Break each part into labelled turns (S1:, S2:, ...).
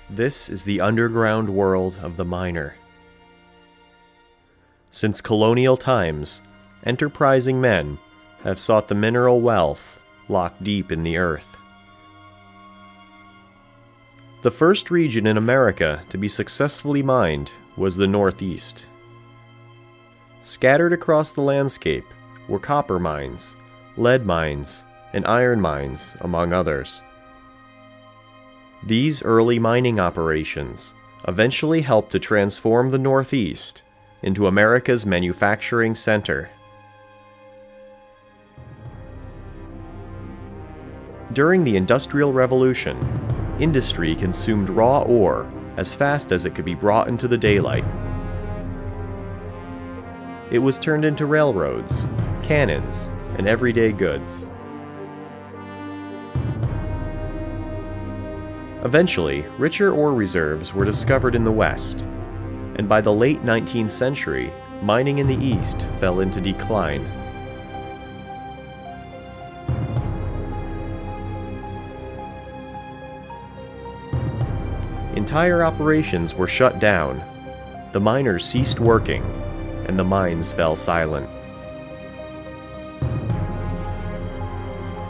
S1: This is the underground world of the miner. Since colonial times, enterprising men have sought the mineral wealth locked deep in the earth. The first region in America to be successfully mined was the Northeast. Scattered across the landscape were copper mines, lead mines, and iron mines, among others. These early mining operations eventually helped to transform the Northeast into America's manufacturing center. During the Industrial Revolution, industry consumed raw ore as fast as it could be brought into the daylight. It was turned into railroads, cannons, and everyday goods. Eventually, richer ore reserves were discovered in the West, and by the late 19th century, mining in the East fell into decline. Entire operations were shut down, the miners ceased working, and the mines fell silent.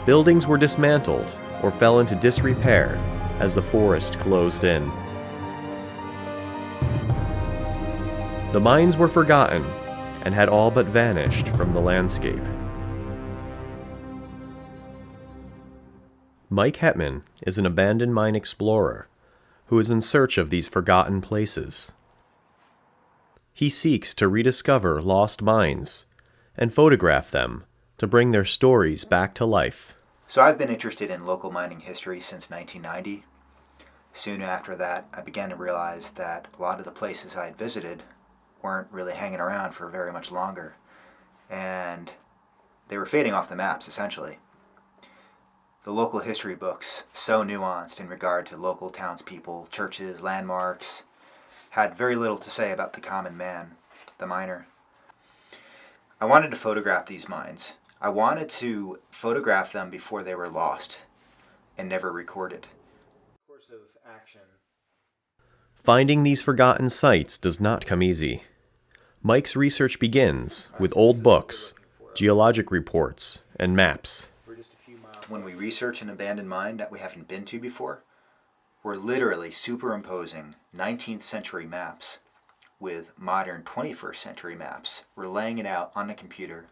S1: Buildings were dismantled or fell into disrepair as the forest closed in. The mines were forgotten and had all but vanished from the landscape. Mike Hetman is an abandoned mine explorer who is in search of these forgotten places. He seeks to rediscover lost mines and photograph them to bring their stories back to life.
S2: So I've been interested in local mining history since 1990. Soon after that, I began to realize that a lot of the places I had visited weren't really hanging around for very much longer, and they were fading off the maps, essentially. The local history books, so nuanced in regard to local townspeople, churches, landmarks, had very little to say about the common man, the miner. I wanted to photograph these mines. I wanted to photograph them before they were lost and never recorded. Course of action.
S1: Finding these forgotten sites does not come easy. Mike's research begins with old books, geologic reports, and maps.
S2: When we research an abandoned mine that we haven't been to before, we're literally superimposing 19th century maps with modern 21st century maps. We're laying it out on the computer,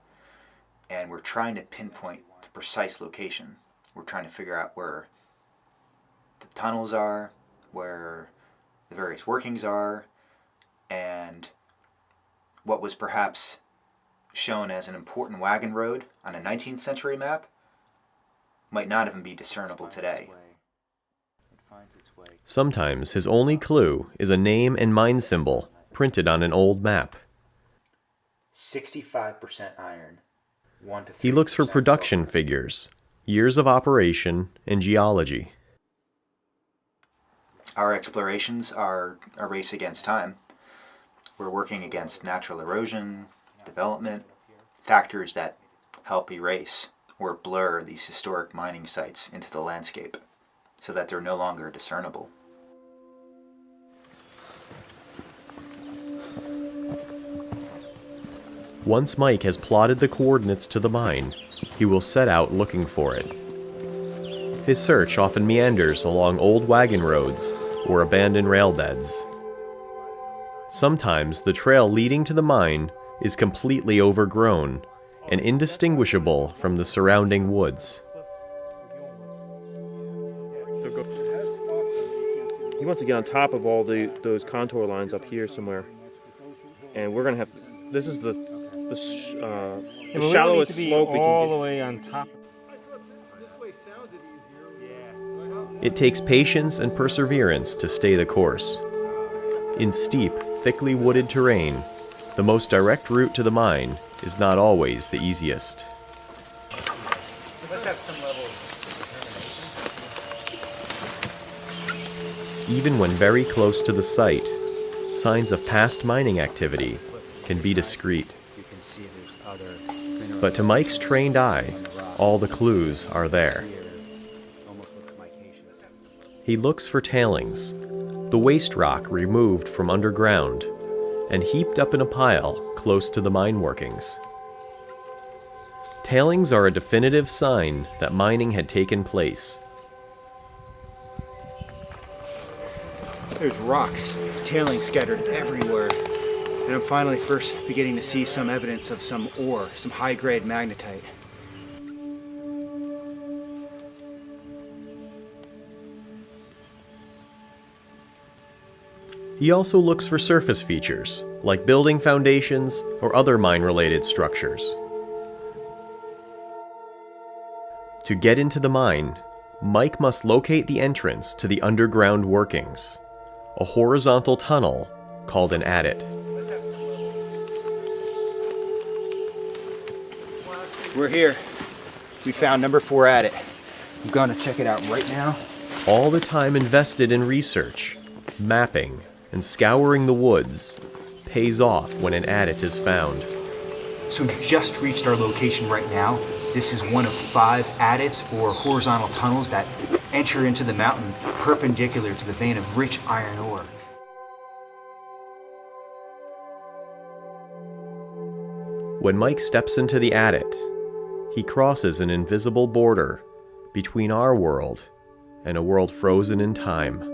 S2: and we're trying to pinpoint the precise location. We're trying to figure out where the tunnels are, where the various workings are, and what was perhaps shown as an important wagon road on a 19th century map might not even be discernible today.
S1: Sometimes his only clue is a name and mine symbol printed on an old map.
S2: 65% iron.
S1: He looks for production figures, years of operation, and geology.
S2: Our explorations are a race against time. We're working against natural erosion, development, factors that help erase or blur these historic mining sites into the landscape so that they're no longer discernible.
S1: Once Mike has plotted the coordinates to the mine, he will set out looking for it. His search often meanders along old wagon roads or abandoned rail beds. Sometimes the trail leading to the mine is completely overgrown and indistinguishable from the surrounding woods.
S3: He wants to get on top of all those contour lines up here somewhere, and we're gonna have. This is the shallowest slope we can
S4: all
S3: get.
S4: the way on top.
S1: It takes patience and perseverance to stay the course. In steep, thickly wooded terrain, the most direct route to the mine is not always the easiest.
S2: Let's have some level of determination.
S1: Even when very close to the site, signs of past mining activity can be discreet. But to Mike's trained eye, all the clues are there. He looks for tailings, the waste rock removed from underground and heaped up in a pile close to the mine workings. Tailings are a definitive sign that mining had taken place.
S2: There's rocks, tailings scattered everywhere. And I'm finally first beginning to see some evidence of some ore, some high-grade magnetite.
S1: He also looks for surface features, like building foundations or other mine-related structures. To get into the mine, Mike must locate the entrance to the underground workings, a horizontal tunnel called an adit.
S2: We're here. We found number 4 adit. I'm going to check it out right now.
S1: All the time invested in research, mapping, and scouring the woods pays off when an adit is found.
S2: So we've just reached our location right now. This is one of 5 adits, or horizontal tunnels, that enter into the mountain perpendicular to the vein of rich iron ore.
S1: When Mike steps into the adit, he crosses an invisible border between our world and a world frozen in time.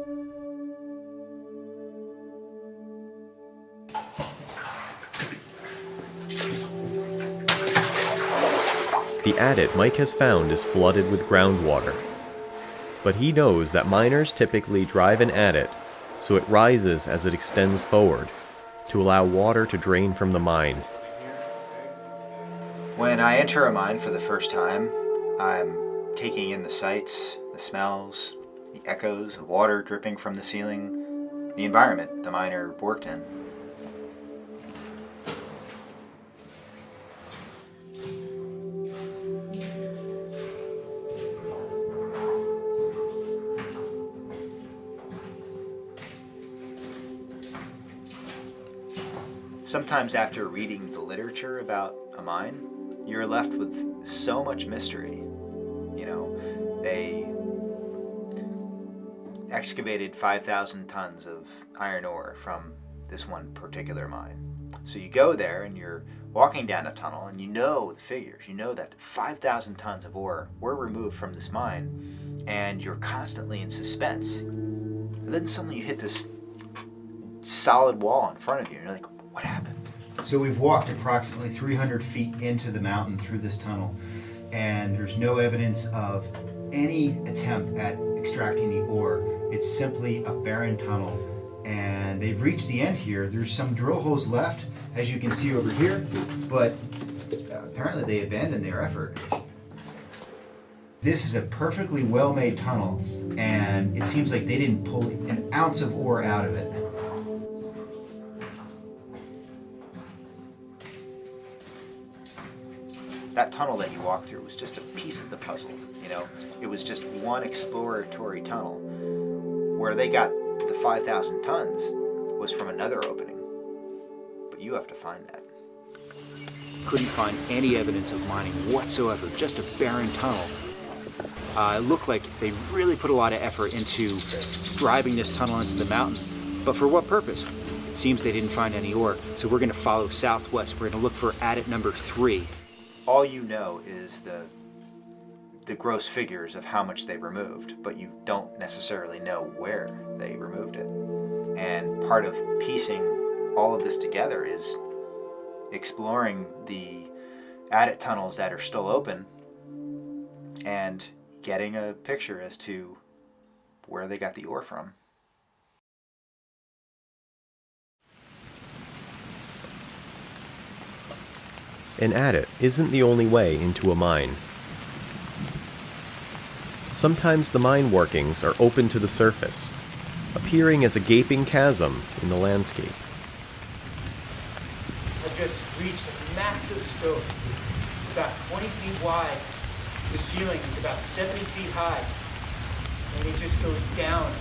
S1: The adit Mike has found is flooded with groundwater, but he knows that miners typically drive an adit so it rises as it extends forward to allow water to drain from the mine.
S2: When I enter a mine for the first time, I'm taking in the sights, the smells, the echoes of water dripping from the ceiling, the environment the miner worked in. Sometimes after reading the literature about a mine, you're left with so much mystery. You know, they excavated 5,000 tons of iron ore from this one particular mine. So you go there and you're walking down a tunnel and you know the figures. You know that 5,000 tons of ore were removed from this mine, and you're constantly in suspense. And then suddenly you hit this solid wall in front of you and you're like, what happened? So we've walked approximately 300 feet into the mountain through this tunnel, and there's no evidence of any attempt at extracting the ore. It's simply a barren tunnel, and they've reached the end here. There's some drill holes left, as you can see over here, but apparently they abandoned their effort. This is a perfectly well-made tunnel, and it seems like they didn't pull an ounce of ore out of it. That tunnel that you walked through was just a piece of the puzzle, you know? It was just one exploratory tunnel. Where they got the 5,000 tons was from another opening. But you have to find that. Couldn't find any evidence of mining whatsoever, just a barren tunnel. It looked like they really put a lot of effort into driving this tunnel into the mountain. But for what purpose? It seems they didn't find any ore, so we're gonna follow southwest. We're gonna look for adit number 3. All you know is the gross figures of how much they removed, but you don't necessarily know where they removed it. And part of piecing all of this together is exploring the adit tunnels that are still open and getting a picture as to where they got the ore from.
S1: An adit isn't the only way into a mine. Sometimes the mine workings are open to the surface, appearing as a gaping chasm in the landscape.
S4: I've just reached a massive stope. It's about 20 feet wide. The ceiling is about 70 feet high. And it just goes down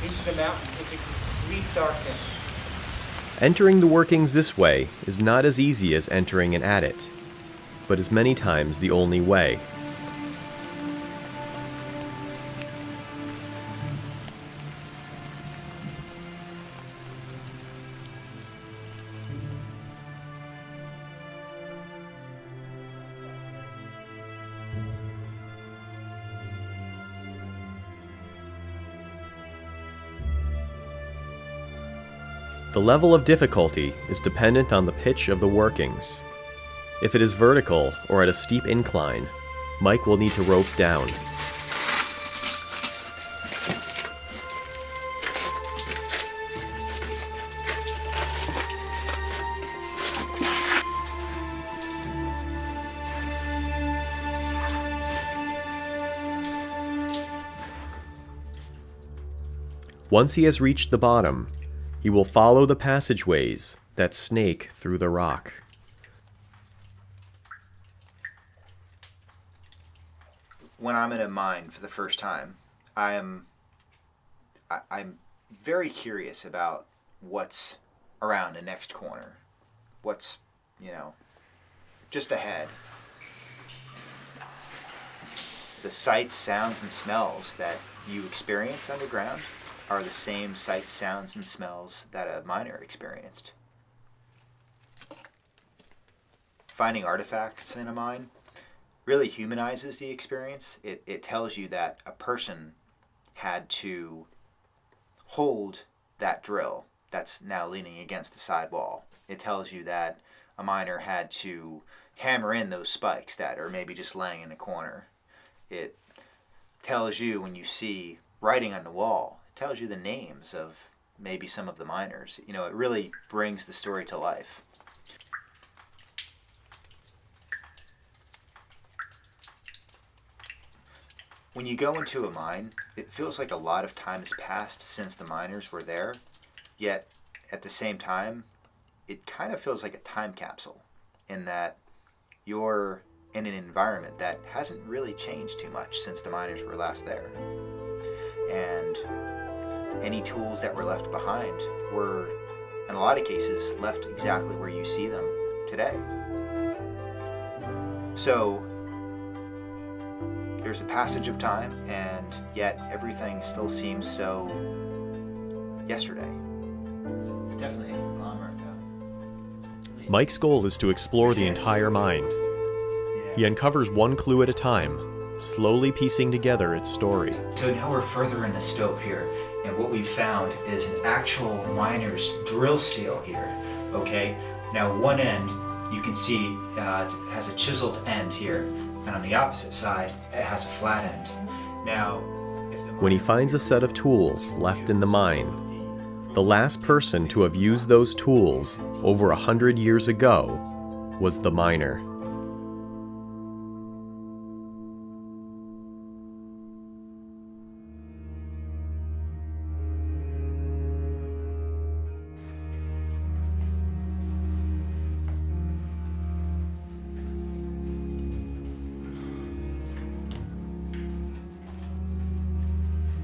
S4: into the mountain into complete darkness.
S1: Entering the workings this way is not as easy as entering an adit, but is many times the only way. The level of difficulty is dependent on the pitch of the workings. If it is vertical or at a steep incline, Mike will need to rope down. Once he has reached the bottom, he will follow the passageways that snake through the rock.
S2: When I'm in a mine for the first time, I'm very curious about what's around the next corner, what's, just ahead. The sights, sounds, and smells that you experience underground are the same sights, sounds, and smells that a miner experienced. Finding artifacts in a mine really humanizes the experience. It tells you that a person had to hold that drill that's now leaning against the side wall. It tells you that a miner had to hammer in those spikes that are maybe just laying in a corner. It tells you, when you see writing on the wall, it tells you the names of maybe some of the miners. It really brings the story to life. When you go into a mine, it feels like a lot of time has passed since the miners were there, yet at the same time, it kind of feels like a time capsule in that you're in an environment that hasn't really changed too much since the miners were last there. And any tools that were left behind were, in a lot of cases, left exactly where you see them today. So there's a passage of time, and yet everything still seems so yesterday. It's definitely a conglomerate, though.
S1: Mike's goal is to explore the entire mine. He uncovers one clue at a time, slowly piecing together its story.
S2: So now we're further in the stope here, and what we've found is an actual miner's drill steel here, okay? Now one end, you can see it has a chiseled end here, and on the opposite side, it has a flat end. Now,
S1: When he finds a set of tools left in the mine, the last person to have used those tools over 100 years ago was the miner.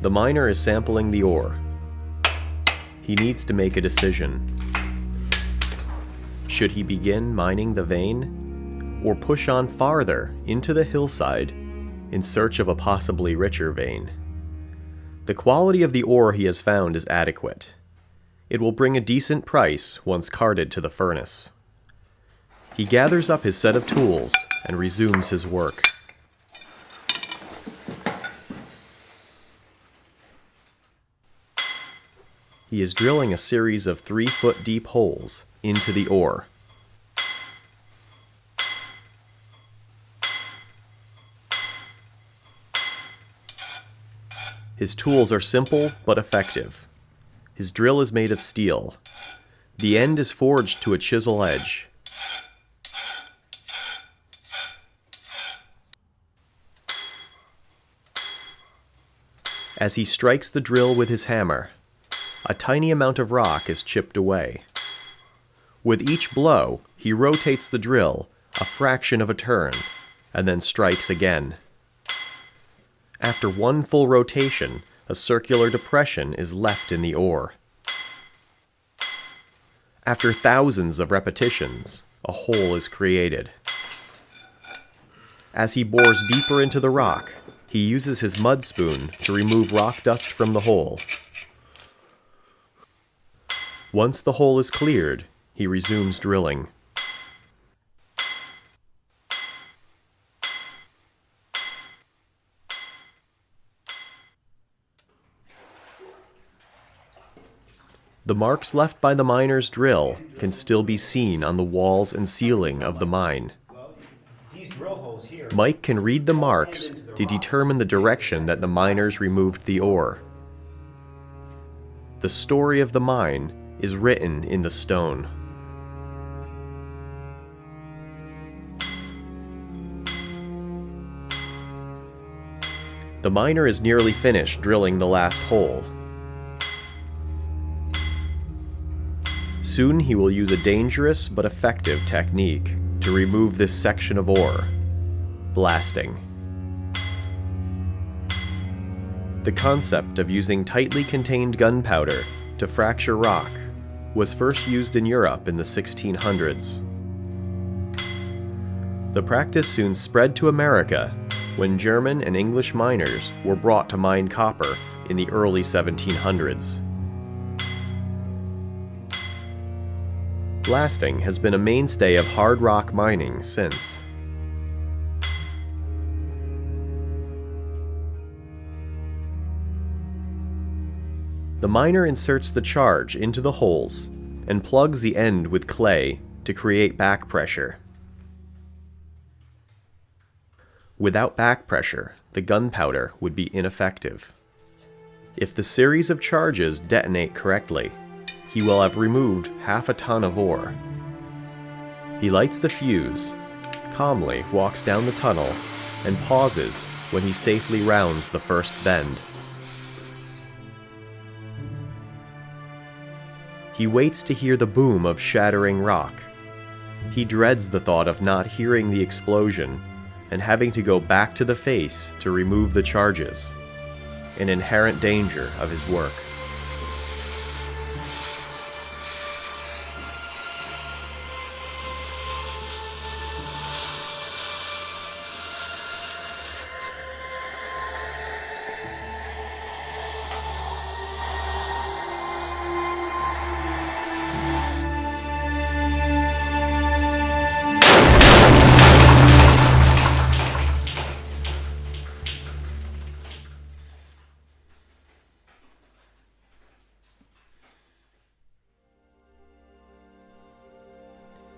S1: The miner is sampling the ore. He needs to make a decision. Should he begin mining the vein, or push on farther into the hillside in search of a possibly richer vein? The quality of the ore he has found is adequate. It will bring a decent price once carted to the furnace. He gathers up his set of tools and resumes his work. He is drilling a series of 3-foot deep holes into the ore. His tools are simple but effective. His drill is made of steel. The end is forged to a chisel edge. As he strikes the drill with his hammer, a tiny amount of rock is chipped away. With each blow, he rotates the drill a fraction of a turn, and then strikes again. After one full rotation, a circular depression is left in the ore. After thousands of repetitions, a hole is created. As he bores deeper into the rock, he uses his mud spoon to remove rock dust from the hole. Once the hole is cleared, he resumes drilling. The marks left by the miner's drill can still be seen on the walls and ceiling of the mine. Mike can read the marks to determine the direction that the miners removed the ore. The story of the mine is written in the stone. The miner is nearly finished drilling the last hole. Soon he will use a dangerous but effective technique to remove this section of ore: blasting. The concept of using tightly contained gunpowder to fracture rock was first used in Europe in the 1600s. The practice soon spread to America when German and English miners were brought to mine copper in the early 1700s. Blasting has been a mainstay of hard rock mining since. The miner inserts the charge into the holes and plugs the end with clay to create back pressure. Without back pressure, the gunpowder would be ineffective. If the series of charges detonate correctly, he will have removed half a ton of ore. He lights the fuse, calmly walks down the tunnel, and pauses when he safely rounds the first bend. He waits to hear the boom of shattering rock. He dreads the thought of not hearing the explosion and having to go back to the face to remove the charges, an inherent danger of his work.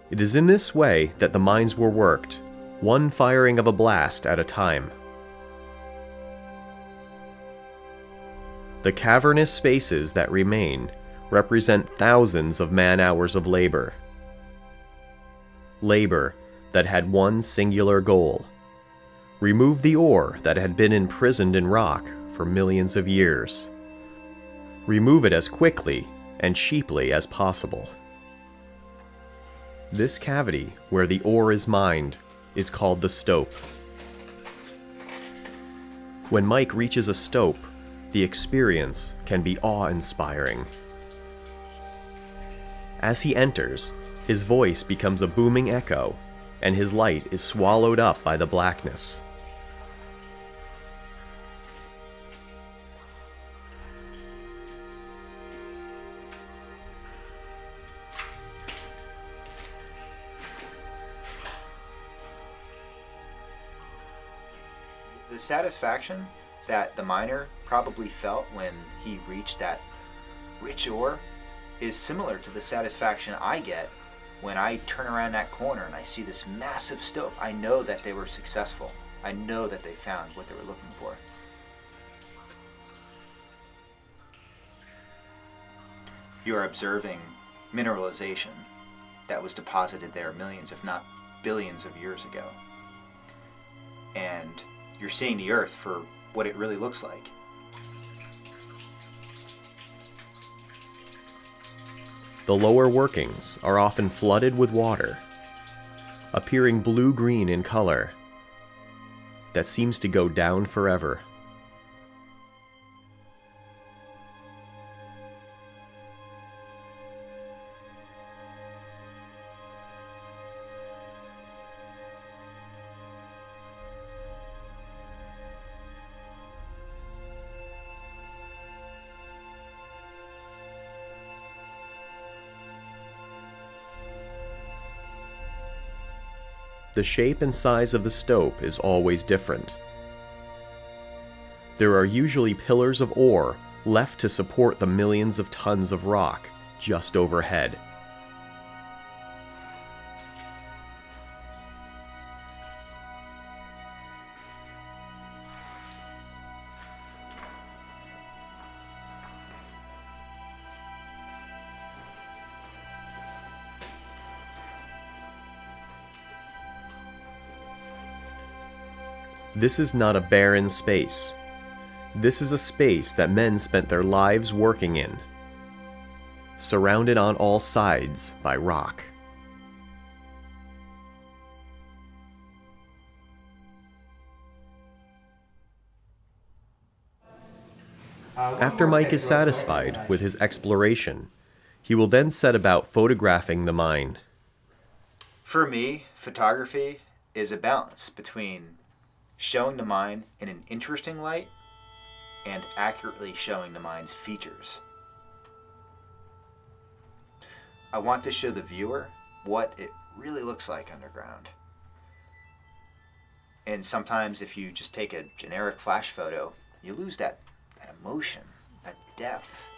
S1: It is in this way that the mines were worked, one firing of a blast at a time. The cavernous spaces that remain represent thousands of man-hours of labor. Labor that had one singular goal: remove the ore that had been imprisoned in rock for millions of years. Remove it as quickly and cheaply as possible. This cavity, where the ore is mined, is called the stope. When Mike reaches a stope, the experience can be awe-inspiring. As he enters, his voice becomes a booming echo, and his light is swallowed up by the blackness.
S2: The satisfaction that the miner probably felt when he reached that rich ore is similar to the satisfaction I get when I turn around that corner and I see this massive stope. I know that they were successful. I know that they found what they were looking for. You're observing mineralization that was deposited there millions, if not billions of years ago. And you're seeing the earth for what it really looks like.
S1: The lower workings are often flooded with water, appearing blue-green in color, that seems to go down forever. The shape and size of the stope is always different. There are usually pillars of ore left to support the millions of tons of rock just overhead. This is not a barren space. This is a space that men spent their lives working in, surrounded on all sides by rock. After Mike is satisfied with his exploration, he will then set about photographing the mine.
S2: For me, photography is a balance between showing the mine in an interesting light and accurately showing the mine's features. I want to show the viewer what it really looks like underground. And sometimes if you just take a generic flash photo, you lose that emotion, that depth.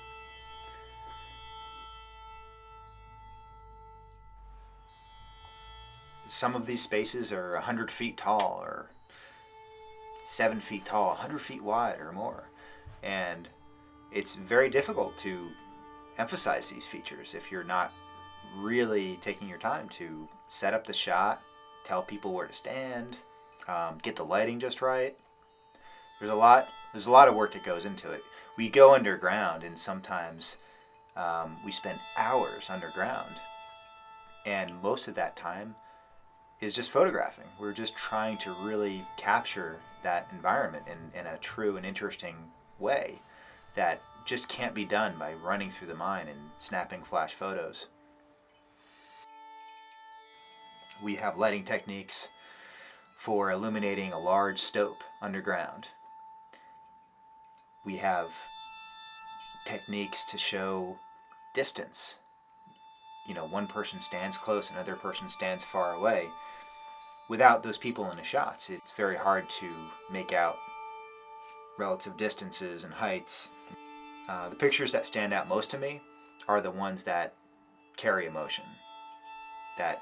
S2: Some of these spaces are 100 feet tall or 7 feet tall, 100 feet wide or more. And it's very difficult to emphasize these features if you're not really taking your time to set up the shot, tell people where to stand, get the lighting just right. There's a lot of work that goes into it. We go underground and sometimes we spend hours underground, and most of that time is just photographing. We're just trying to really capture that environment in a true and interesting way that just can't be done by running through the mine and snapping flash photos. We have lighting techniques for illuminating a large stope underground. We have techniques to show distance. You know, one person stands close, another person stands far away. Without those people in the shots, it's very hard to make out relative distances and heights. The pictures that stand out most to me are the ones that carry emotion, that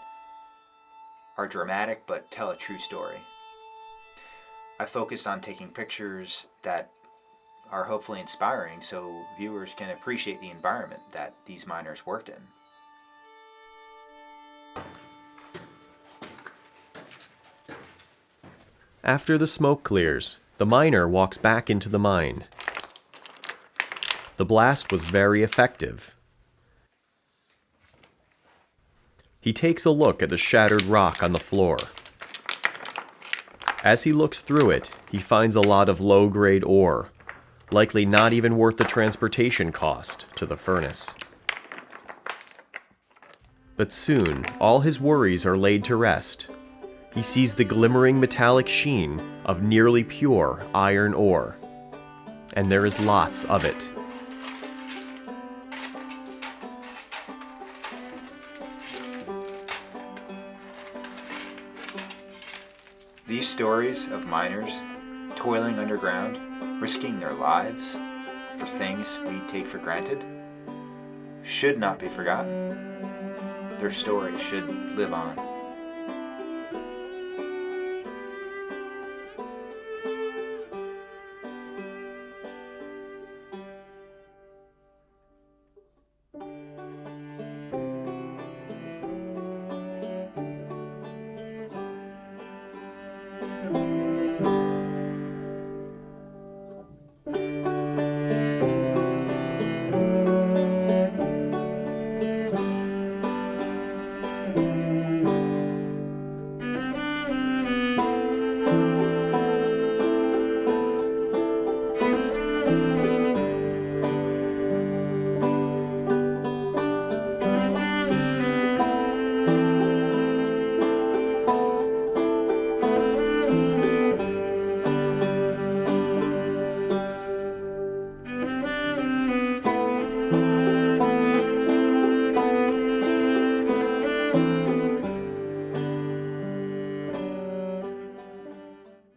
S2: are dramatic but tell a true story. I focus on taking pictures that are hopefully inspiring so viewers can appreciate the environment that these miners worked in.
S1: After the smoke clears, the miner walks back into the mine. The blast was very effective. He takes a look at the shattered rock on the floor. As he looks through it, he finds a lot of low-grade ore, likely not even worth the transportation cost to the furnace. But soon, all his worries are laid to rest. He sees the glimmering metallic sheen of nearly pure iron ore, and there is lots of it.
S2: These stories of miners toiling underground, risking their lives for things we take for granted, should not be forgotten. Their stories should live on.